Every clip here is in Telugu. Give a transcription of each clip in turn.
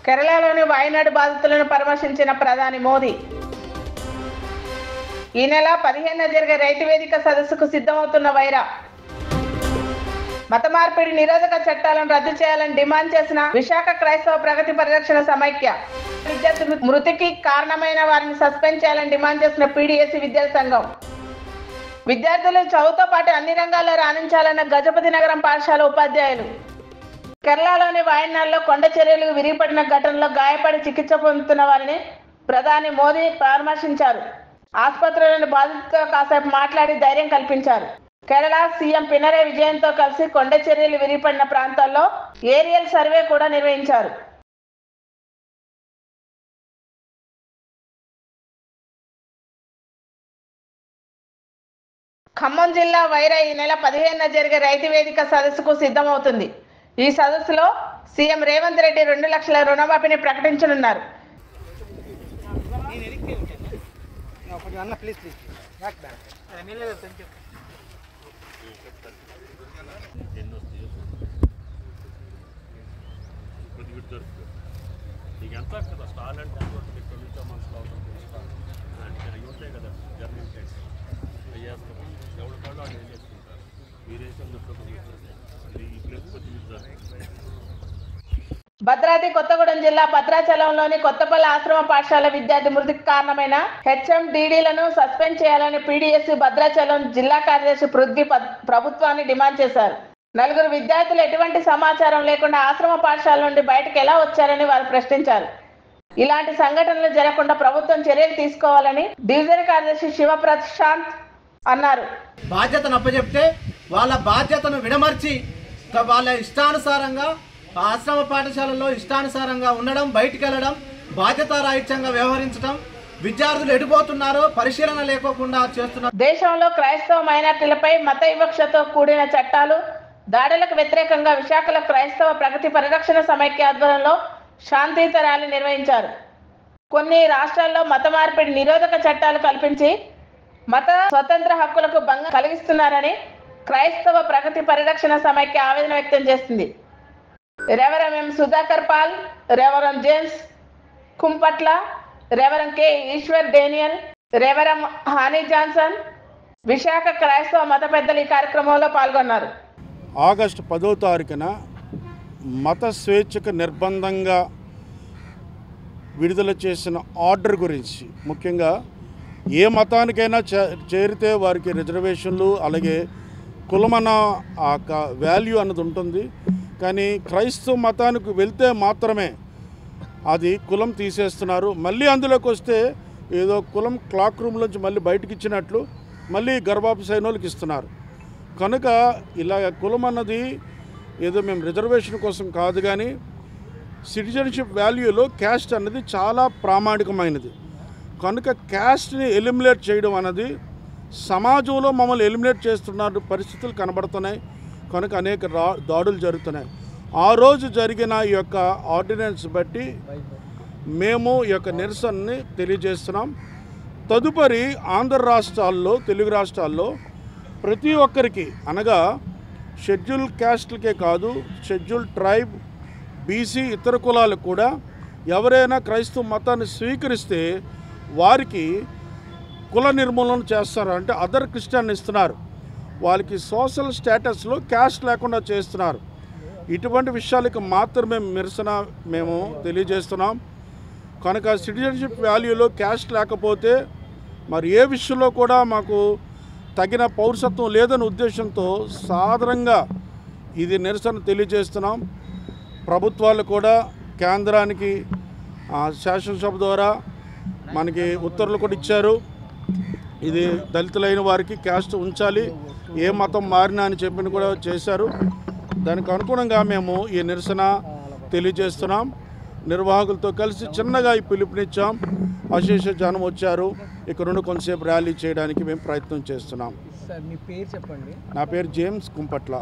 కేరళలోని వాయనాడు బాధితులను పరామర్శించిన ప్రధాని మోదీ. ఈ నెల 15న జరిగే రైతు వేదిక సదస్సుకు సిద్ధమవుతున్న వైరా. మత మార్పిడి నిరోధక చట్టాలను రద్దు చేయాలని డిమాండ్ చేసిన విశాఖ క్రైస్తవ ప్రగతి పరిరక్షణ సమైక్య. విద్యార్థి మృతికి కారణమైన వారిని సస్పెండ్ చేయాలని డిమాండ్ చేసిన పీడీఎస్సీ విద్యార్థి సంఘం. విద్యార్థులు చదువుతో పాటు అన్ని రంగాల్లో రాణించాలన్న గజపతి నగరం పాఠశాల ఉపాధ్యాయులు. కేరళలోని వాయనాడులో కొండ చర్యలు విరిగిపడిన ఘటనలో గాయపడి చికిత్స పొందుతున్న వారిని ప్రధాని మోదీ పరామర్శించారు. ఆసుపత్రిలోని బాధితులతో కాసేపు మాట్లాడి ధైర్యం కల్పించారు. కేరళ సీఎం పినరయ్ విజయన్తో కలిసి కొండ చర్యలు విరిగిపడిన ప్రాంతాల్లో ఏరియల్ సర్వే కూడా నిర్వహించారు. ఖమ్మం జిల్లా వైరా ఈ నెల 15న జరిగే రైతు వేదిక సదస్సుకు సిద్ధమవుతుంది. ఈ సదస్సులో సీఎం రేవంత్ రెడ్డి 2 లక్షల రుణమాఫీని ప్రకటించనున్నారు. భద్రాద్రి కొత్తగూడెం జిల్లా భద్రాచలంలోని కొత్తపల్లి ఆశ్రమ పాఠశాల విద్యార్థి మృతికి కారణమైన హెచ్ఎండిడీలను సస్పెండ్ చేయాలని పీడీఎస్సీ భద్రాచలం జిల్లా కార్యదర్శి పృథ్వీ ప్రభుత్వాన్ని డిమాండ్ చేశారు. 4 విద్యార్థులు ఎటువంటి సమాచారం లేకుండా ఆశ్రమ పాఠశాల నుండి బయటకు ఎలా వచ్చారని వారు ప్రశ్నించారు. ఇలాంటి సంఘటనలు జరగకుండా ప్రభుత్వం చర్యలు తీసుకోవాలని డివిజన్ కార్యదర్శి శివప్రశాంత్ అన్నారు. బాధ్యతను అప్పచెప్తే వాళ్ళ బాధ్యతను విడమర్చి వాళ్ళ ఇష్టానుసారంగా ఆశ్రమ పాఠశాలలో ఇష్టానుసారంగా ఉండడం, బయటికి వెళ్ళడం, బాధ్యతారాహిత్యంగా వ్యవహరించడం, విద్యార్థులు ఎడిపోతున్నారో పరిశీలన లేకోకుండా చేస్తున్నారు. దేశంలో క్రైస్తవ మైనార్టీలపై మత వివక్షతో కూడిన చట్టాలు, దాడులకు వ్యతిరేకంగా విశాఖలో క్రైస్తవ ప్రగతి పరిరక్షణ సమైక్య ఆధ్వర్యంలో శాంతియుత ర్యాలీ నిర్వహించారు. కొన్ని రాష్ట్రాల్లో మత మార్పిడి నిరోధక చట్టాలు కల్పించి మత స్వతంత్ర హక్కులకు భంగం కలిగిస్తున్నారని క్రైస్తవ ప్రగతి పరిరక్షణ సమైక్య ఆవేదన వ్యక్తం చేసింది. Reverend M Sudhakar Paul, reverend James Kumpatla, reverend K Eshwar Daniel, reverend Honey Johnson, Visakha క్రైస్తవ మత పెద్దలు ఈ కార్యక్రమంలో పాల్గొన్నారు. ఆగస్టు 10వ తారీఖున మత స్వేచ్ఛకు నిర్బంధంగా విడుదల చేసిన ఆర్డర్ గురించి, ముఖ్యంగా ఏ మతానికైనా చేరితే వారికి రిజర్వేషన్లు, అలాగే కులమన వాల్యూ అన్నది ఉంటుంది. కానీ క్రైస్తవ మతానికి వెళ్తే మాత్రమే అది కులం తీసేస్తున్నారు. మళ్ళీ అందులోకి వస్తే ఏదో కులం క్లాక్ రూమ్లోంచి మళ్ళీ బయటకు ఇచ్చినట్లు మళ్ళీ గర్భాపు సైన్యులకు ఇస్తున్నారు. కనుక ఇలా కులం అన్నది ఏదో మేము రిజర్వేషన్ కోసం కాదు, కానీ సిటిజన్షిప్ వాల్యూలో క్యాస్ట్ అన్నది చాలా ప్రామాణికమైనది. కనుక క్యాస్ట్ని ఎలిమినేట్ చేయడం అన్నది సమాజంలో మమ్మల్ని ఎలిమినేట్ చేస్తున్న పరిస్థితులు కనబడుతున్నాయి. కనుక అనేక దాడులు జరుగుతున్నాయి. ఆ రోజు జరిగిన ఈ యొక్క ఆర్డినెన్స్ బట్టి మేము ఈ యొక్క నిరసనని తెలియజేస్తున్నాం. తదుపరి ఆంధ్ర రాష్ట్రాల్లో, తెలుగు రాష్ట్రాల్లో ప్రతి ఒక్కరికి, అనగా షెడ్యూల్ క్యాస్ట్లకే కాదు, షెడ్యూల్ ట్రైబ్, బీసీ, ఇతర కులాలకు కూడా ఎవరైనా క్రైస్తవ మతాన్ని స్వీకరిస్తే వారికి కుల నిర్మూలన చేస్తారు. అంటే అదర్ క్రిస్టియన్ ఇస్తున్నారు. వాళ్ళకి సోషల్ స్టేటస్లో క్యాస్ట్ లేకుండా చేస్తున్నారు. ఇటువంటి విషయాలకు మాత్రమే నిరసన మేము తెలియజేస్తున్నాం. కనుక సిటిజన్షిప్ వాల్యూలో క్యాస్ట్ లేకపోతే మరి ఏ విషయంలో కూడా మాకు తగిన పౌరసత్వం లేదనే ఉద్దేశంతో సాధారణంగా ఇది నిరసన తెలియజేస్తున్నాం. ప్రభుత్వాలు కూడా కేంద్రానికి శాసనసభ ద్వారా మనకి ఉత్తర్వులు కూడా ఇచ్చారు. ఇది దళితులైన వారికి క్యాస్ట్ ఉంచాలి, ఏ మతం మారినా అని చెప్పిన కూడా చేశారు. దానికి అనుగుణంగా మేము ఈ నిరసన తెలియజేస్తున్నాం. నిర్వాహకులతో కలిసి చిన్నగా ఈ పిలుపునిచ్చాం. అశేష జనం వచ్చారు. ఇక్కడ నుండి కొంతసేపు ర్యాలీ చేయడానికి మేము ప్రయత్నం చేస్తున్నాం. నా పేరు జేమ్స్ కుంపట్ల.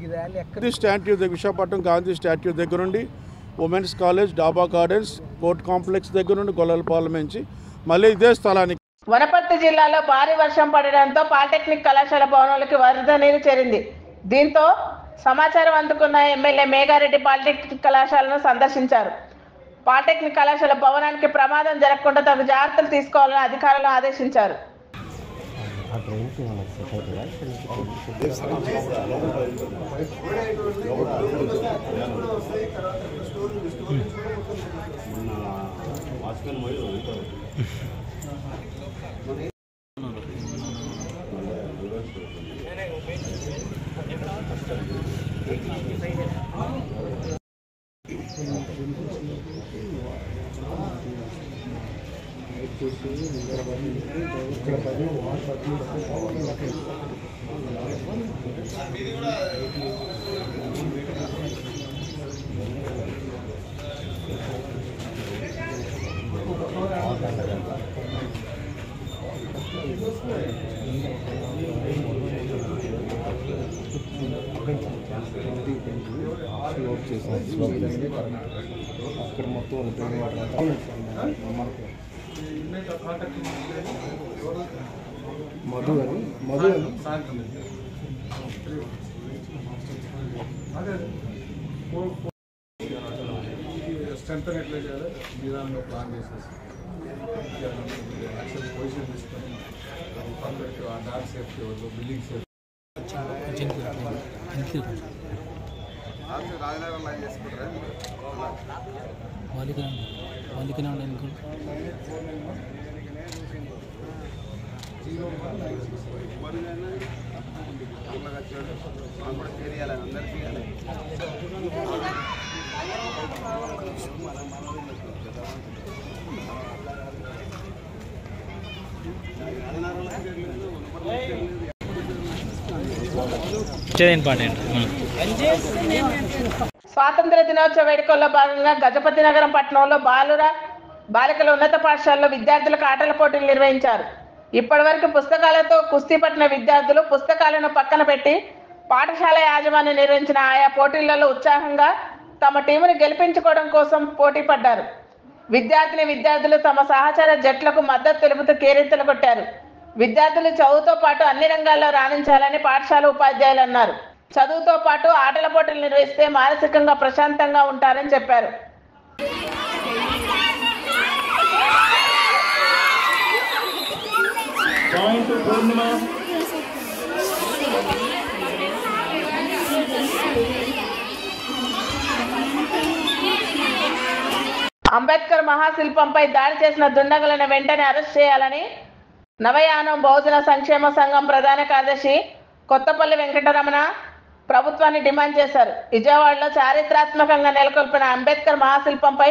గాంధీ స్టాట్యూ దగ్గర, విశాఖపట్నం గాంధీ స్టాట్యూ దగ్గర నుండి ఉమెన్స్ కాలేజ్, డాబా గార్డెన్స్, కోర్ట్ కాంప్లెక్స్ దగ్గర నుండి గొల్లలపాలెం నుంచి మళ్ళీ ఇదే స్థలానికి. వనపర్తి జిల్లాలో భారీ వర్షం పడడంతో పాలిటెక్నిక్ కళాశాల భవనాలకు వరద నీరు చేరింది. దీంతో సమాచారం అందుకున్న ఎమ్మెల్యే మేఘారెడ్డి పాలిటెక్నిక్ కళాశాలను సందర్శించారు. పాలిటెక్నిక్ కళాశాల భవనానికి ప్రమాదం జరగకుండా తగు జాగ్రత్తలు తీసుకోవాలని అధికారులను ఆదేశించారు. అక్కడ మొత్తం మధు స్ట్రెంత్ ఎట్లా చేయాలి విధానంలో ప్లాన్ చేసేసి యాక్చువల్ పొజిషన్ తీసుకొని పర్ఫెక్ట్ ఆ డాక్ సేఫ్టీ వాళ్ళు బిల్డింగ్ సేఫ్టీ స్వాతంత్ర దినోత్సవ వేడుకల్లో భాగంగా గజపతి నగరం పట్టణంలో బాలికల ఉన్నత పాఠశాలలో విద్యార్థులకు ఆటల పోటీలు నిర్వహించారు. ఇప్పటి వరకు పుస్తకాలతో కుస్తీ పట్టిన విద్యార్థులు పుస్తకాలను పక్కన పెట్టి పాఠశాల యాజమాన్యం నిర్వహించిన ఆయా పోటీలలో ఉత్సాహంగా తమ టీమును గెలిపించుకోవడం కోసం పోటీ పడ్డారు. విద్యార్థులు తమ సహచర జట్లకు మద్దతు తెలుపుతూ కేరింతలు కొట్టారు. విద్యార్థులు చదువుతో పాటు అన్ని రంగాల్లో రాణించాలని పాఠశాల ఉపాధ్యాయులు అన్నారు. చదువుతో పాటు ఆటల పోటీలు నిర్వహిస్తే మానసికంగా ప్రశాంతంగా ఉంటారని చెప్పారు. అంబేద్కర్ మహాశిల్పంపై దాడి చేసిన దుండగులను వెంటనే అరెస్ట్ చేయాలని నవయానం బహుజన సంక్షేమ సంఘం ప్రధాన కార్యదర్శి కొత్తపల్లి వెంకటరమణ ప్రభుత్వాన్ని డిమాండ్ చేశారు. విజయవాడలో చారిత్రాత్మకంగా నెలకొల్పిన అంబేద్కర్ మహాశిల్పంపై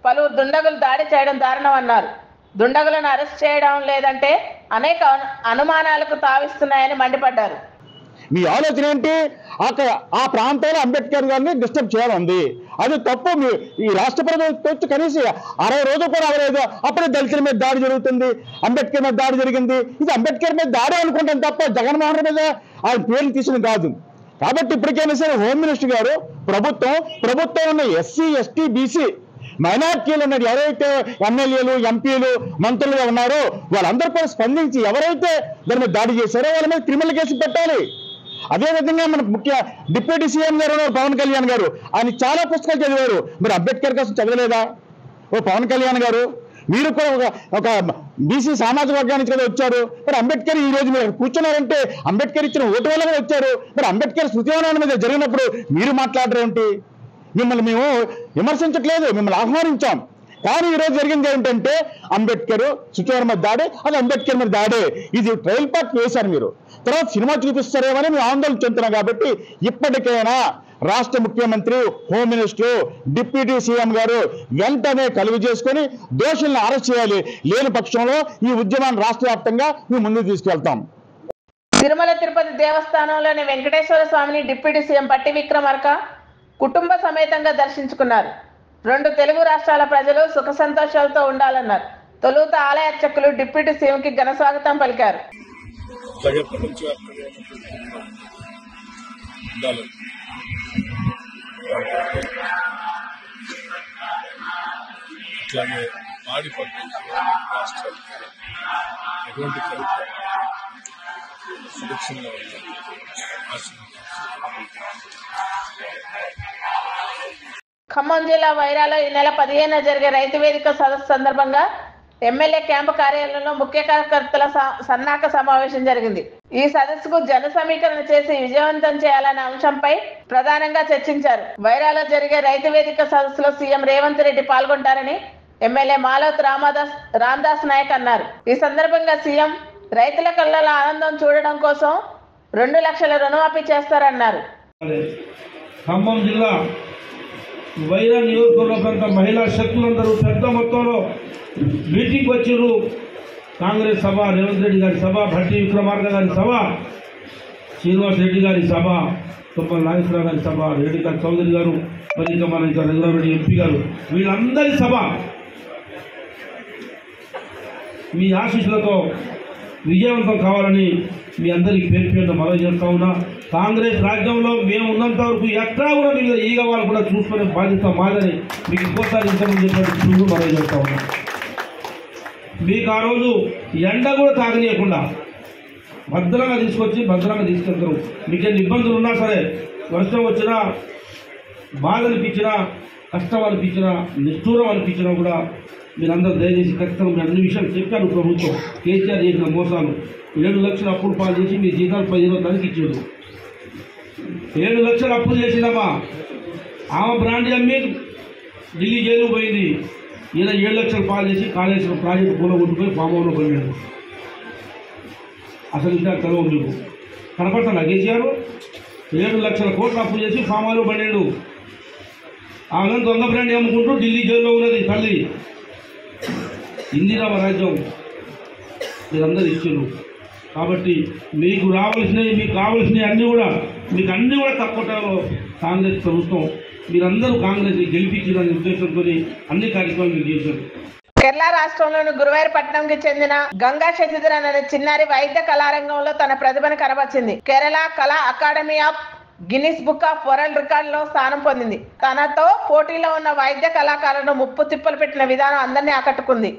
పలువురు దుండగులు దాడి చేయడం దారుణమన్నారు. దుండగులను అరెస్ట్ చేయడం లేదంటే అనేక అనుమానాలకు తావిస్తున్నాయని మండిపడ్డారు. మీ ఆలోచన ఏంటి? అక్కడ ఆ ప్రాంతంలో అంబేద్కర్ గారిని డిస్టర్బ్ చేయాలంది, అది తప్పు. ఈ రాష్ట్ర ప్రభుత్వం కనీసం 60 రోజులు కూడా అవ్వలేదు, అప్పుడే దళితుల మీద దాడి జరుగుతుంది, అంబేద్కర్ మీద దాడి జరిగింది. ఇది అంబేద్కర్ మీద దాడి అనుకుంటాం తప్ప జగన్మోహన్ రెడ్డి మీద ఆయన పేర్లు తీసుకుని కాదు. కాబట్టి ఇప్పటికైనా సరే హోమ్ మినిస్టర్ గారు ప్రభుత్వం ఉన్న ఎస్సీ ఎస్టీ బీసీ మైనార్టీలు ఉన్నారు, ఎవరైతే ఎమ్మెల్యేలు ఎంపీలు మంత్రులుగా ఉన్నారో వాళ్ళందరూ కూడా స్పందించి ఎవరైతే దాని మీద దాడి చేశారో వాళ్ళ మీద క్రిమినల్ కేసు పెట్టాలి. అదేవిధంగా మన ముఖ్య డిప్యూటీ సీఎం గారు పవన్ కళ్యాణ్ గారు, ఆయన చాలా పుస్తకాలు చదివారు, మరి అంబేద్కర్ కోసం చదవలేదా? ఓ పవన్ కళ్యాణ్ గారు, మీరు కూడా ఒక బీసీ సామాజిక వర్గానికి కదా వచ్చారు, మరి అంబేద్కర్ ఈ రోజు మీరు కూర్చున్నారంటే అంబేద్కర్ ఇచ్చిన ఓటు వల్ల వచ్చారు. మరి అంబేద్కర్ స్మృతివనం మీద జరిగినప్పుడు మీరు మాట్లాడరేంటి? మిమ్మల్ని మేము విమర్శించట్లేదు, మిమ్మల్ని ఆహ్వానించాం. కానీ ఈరోజు జరిగింది ఏంటంటే అంబేద్కర్ శుచివారం మీద దాడే, అది అంబేద్కర్ మీద దాడే. ఇది ట్రయల్ పార్ట్ వేశారు మీరు, తర్వాత సినిమా చూపిస్తారేమని మేము ఆందోళన చెందుతున్నాం. కాబట్టి ఇప్పటికైనా రాష్ట్ర ముఖ్యమంత్రి, హోమ్ మినిస్టర్, డిప్యూటీ సీఎం గారు వెంటనే కలుగు చేసుకొని దోషులను అరెస్ట్ చేయాలి. లేని పక్షంలో ఈ ఉద్యమాన్ని రాష్ట్ర వ్యాప్తంగా మేము ముందుకు తీసుకెళ్తాం. తిరుమల తిరుపతి దేవస్థానంలోని వెంకటేశ్వర స్వామిని డిప్యూటీ సీఎం పట్టి విక్రమార్క కుటుంబ సమేతంగా దర్శించుకున్నారు. 2 తెలుగు రాష్ట్రాల ప్రజలు సుఖ సంతోషాలతో ఉండాలన్నారు. తొలుత ఆలయ అర్చకులు డిప్యూటీ సీఎంకి ఘన స్వాగతం పలికారు. అట్లాగే పాడి పంటలు రాష్ట్రాలు ఎటువంటి సురక్షంగా ఉంటాయి. ఖమ్మం జిల్లా వైరాలో ఈ నెల 15న జరిగే రైతు వేదిక సదస్సు సందర్భంగా ఎమ్మెల్యే క్యాంపు కార్యాలయంలో ముఖ్య కార్యకర్తల సన్నాహక సమావేశం జరిగింది. ఈ సదస్సుకు జన సమీకరణ చేసి విజయవంతం చేయాలనే అంశంపై ప్రధానంగా చర్చించారు. వైరాలో జరిగే రైతు వేదిక సదస్సులో సీఎం రేవంత్ రెడ్డి పాల్గొంటారని ఎమ్మెల్యే మాలోత్ రామదాస్ నాయక్ అన్నారు. ఈ సందర్భంగా సీఎం రైతుల కళ్ళలో ఆనందం చూడడం కోసం 2 లక్షల రుణమాఫీ చేస్తారన్నారు. ఖమ్మం జిల్లా వైరా నియోజకవర్గ ప్రాంత మహిళా శక్తులందరూ పెద్ద మొత్తంలో మీటింగ్ వచ్చిర్రు. కాంగ్రెస్ సభ, రేవంత్ రెడ్డి గారి సభ, భట్టి విక్రమార్క గారి సభ, శ్రీనివాస్ రెడ్డి గారి సభ, తుమ్మల నాగేశ్వరరావు గారి సభ, రేణుకా చౌదరి గారు, మరి ఇంకా మన ఇంకా రఘురారెడ్డి ఎంపీ గారు, వీళ్ళందరి సభ మీ ఆశీస్సులతో విజయవంతం కావాలని మీ అందరికీ పేరు పేరున మనవి చేస్తా ఉన్నా. కాంగ్రెస్ రాజ్యంలో మేము ఉన్నంత వరకు ఎక్కడా కూడా మీరు ఈగ వాళ్ళు కూడా చూసుకునే బాధ్యత మాదని మీకు ఇంకోసారి ఇంతకుముందు చెప్పినట్టు మనవి చేస్తా ఉన్నా. మీకు ఆ రోజు ఎండ కూడా తాగనీయకుండా భద్రంగా తీసుకొచ్చి భద్రంగా తీసుకెళ్తారు. మీకేం ఇబ్బందులు ఉన్నా సరే, వర్షం వచ్చినా, బాధ అనిపించినా, కష్టం అనిపించినా, నిష్ఠూరం అనిపించినా కూడా మీరందరూ దయచేసి ఖచ్చితంగా అన్ని విషయాలు చెప్పారు. ప్రభుత్వం కేసీఆర్ చేసిన మోసాలు, 7 లక్షల అప్పులు పాలు చేసి మీ జీతాలు 15వ తారీఖు ఇచ్చాడు. 7 లక్షల అప్పులు చేసిందమ్మా. ఆమె బ్రాండ్ అమ్మి ఢిల్లీ జైలు పోయింది. ఈయన 7 లక్షలు పాలు చేసి కాళేశ్వరం ప్రాజెక్టు పూల కొట్టుపోయి ఫామ్ హౌస్లో పడినాడు. అసలు విషయాలు తెలవు మీకు కనపడతాను. కేసీఆర్ 7 లక్షల కోట్లు అప్పు చేసి ఫామ్ హౌస్లో పడినాడు. ఆమె దొంగ బ్రాండ్ అమ్ముకుంటూ ఢిల్లీ జైల్లో ఉన్నది తల్లి. ఇందిరా రాజ్యం మీరందరూ ఇచ్చారు. కాబట్టి మీకు రావాల్సినవి, మీకు కావాల్సినవి అన్నీ కూడా తక్కువలో కాంగ్రెస్ ప్రభుత్వం మీరందరూ కాంగ్రెస్ గెలిపించాలనే ఉద్దేశంతో అన్ని కార్యక్రమాలు మీరు చేశారు. కేరళ రాష్ట్రంలోని గురువాయూర్పట్నంకి చెందిన గంగా శశిధరన్ అనే చిన్నారి వైద్య కళారంగంలో తన ప్రతిభను కనబర్చింది. కేరళ కళా academy of Guinness book of world రికార్డులో స్థానం పొందింది. తనతో పోటీలో ఉన్న వైద్య కళాకారులను ముప్పు తిప్పలు పెట్టిన విధానం అందరినీ ఆకట్టుకుంది.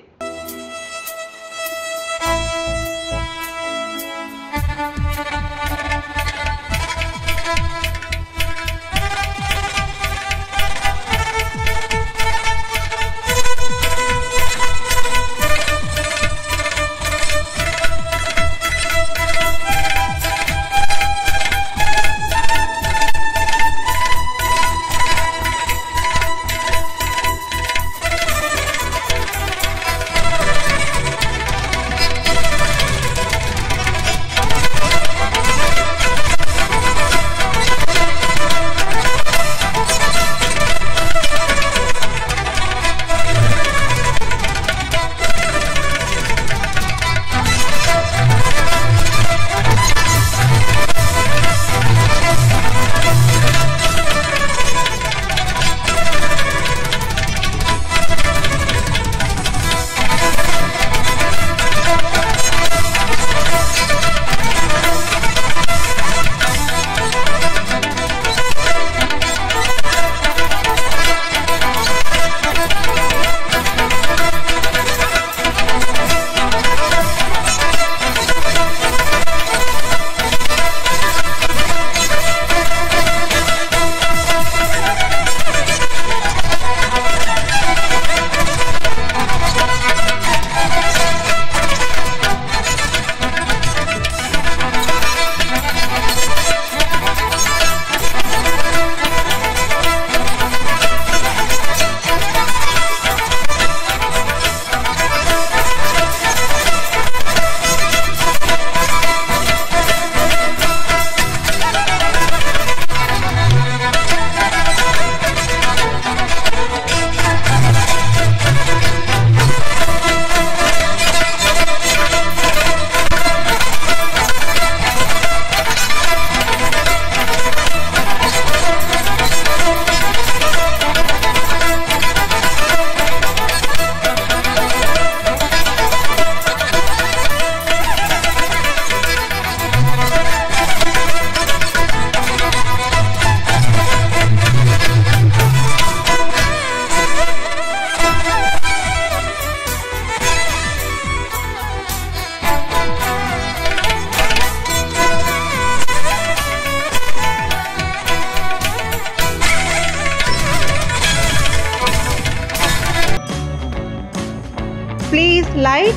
Please like,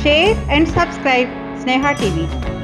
share and subscribe Sneha TV.